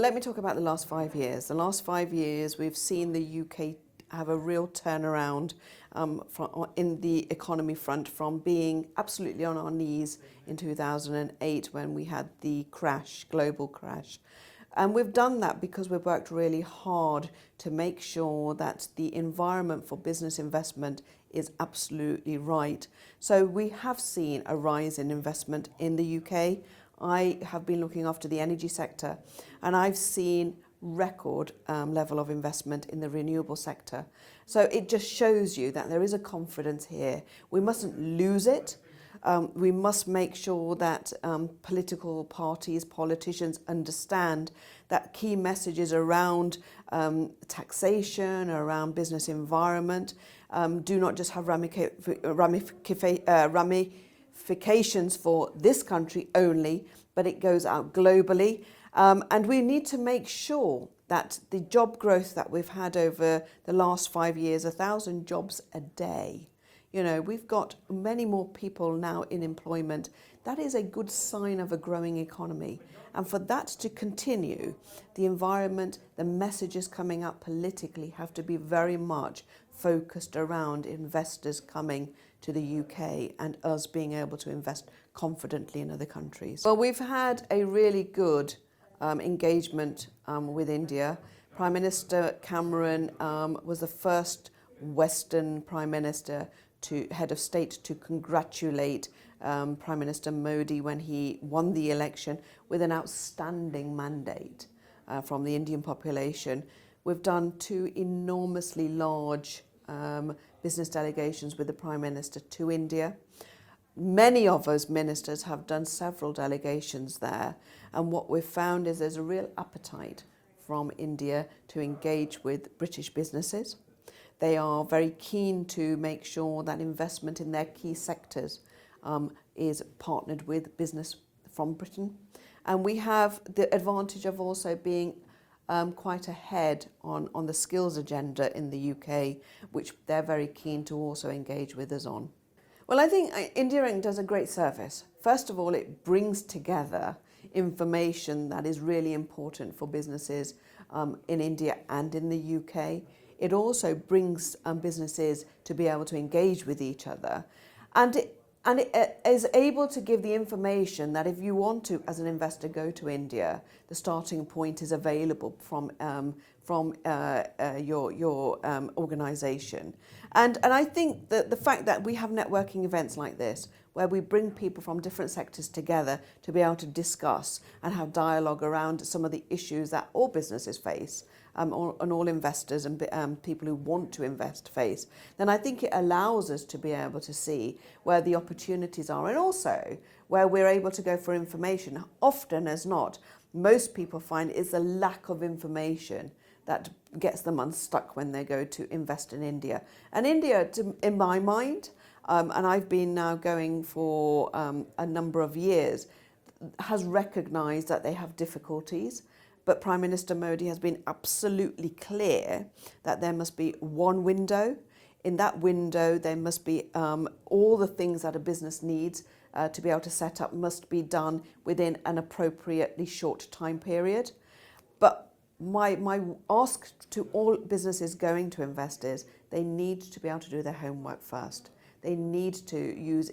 let me talk about the last 5 years. The last 5 years, we've seen the UK have a real turnaround in the economy front, from being absolutely on our knees in 2008 when we had the crash, global crash. And we've done that because we've worked really hard to make sure that the environment for business investment is absolutely right. So we have seen a rise in investment in the UK. I have been looking after the energy sector, and I've seen record level of investment in the renewable sector. So it just shows you that there is a confidence here. We mustn't lose it. We must make sure that political parties, politicians understand that key messages around taxation, around business environment, do not just have ramifications for this country only, but it goes out globally. And we need to make sure that the job growth that we've had over the last 5 years, 1,000 jobs a day, you know, we've got many more people now in employment. That is a good sign of a growing economy. And for that to continue, the environment, the messages coming out politically have to be very much focused around investors coming to the UK and us being able to invest confidently in other countries. Well, we've had a really good engagement with India. Prime Minister Cameron was the first Western Prime Minister head of state to congratulate Prime Minister Modi when he won the election with an outstanding mandate from the Indian population. We've done 2 enormously large business delegations with the Prime Minister to India. Many of us ministers have done several delegations there, and what we've found is there's a real appetite from India to engage with British businesses. They are very keen to make sure that investment in their key sectors is partnered with business from Britain. And we have the advantage of also being quite ahead on the skills agenda in the UK, which they're very keen to also engage with us on. Well, I think India Inc. does a great service. First of all, it brings together information that is really important for businesses in India and in the UK. It also brings businesses to be able to engage with each other. And it is able to give the information that if you want to, as an investor, go to India, the starting point is available from your organisation. And I think that the fact that we have networking events like this, where we bring people from different sectors together to be able to discuss and have dialogue around some of the issues that all businesses face, and all investors and people who want to invest face, then I think it allows us to be able to see where the opportunities are, and also where we're able to go for information. Often as not, most people find it's a lack of information that gets them unstuck when they go to invest in India. And India, in my mind, and I've been now going for a number of years, has recognised that they have difficulties. But Prime Minister Modi has been absolutely clear that there must be one window. In that window, there must be all the things that a business needs to be able to set up must be done within an appropriately short time period. But my ask to all businesses going to invest is they need to be able to do their homework first. They need to use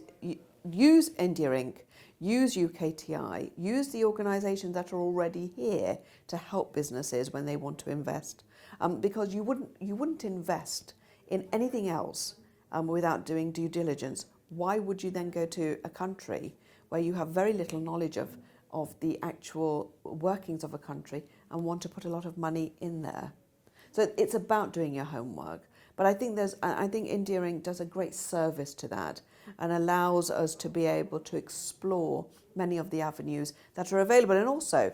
India Inc., use UKTI, use the organisations that are already here to help businesses when they want to invest. Because you wouldn't invest in anything else without doing due diligence. Why would you then go to a country where you have very little knowledge of the actual workings of a country and want to put a lot of money in there? So it's about doing your homework. But I think India Inc. does a great service to that and allows us to be able to explore many of the avenues that are available. And also,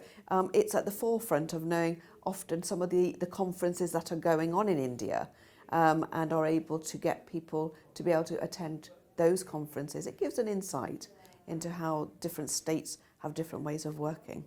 it's at the forefront of knowing often some of the conferences that are going on in India and are able to get people to be able to attend those conferences. It gives an insight into how different states have different ways of working.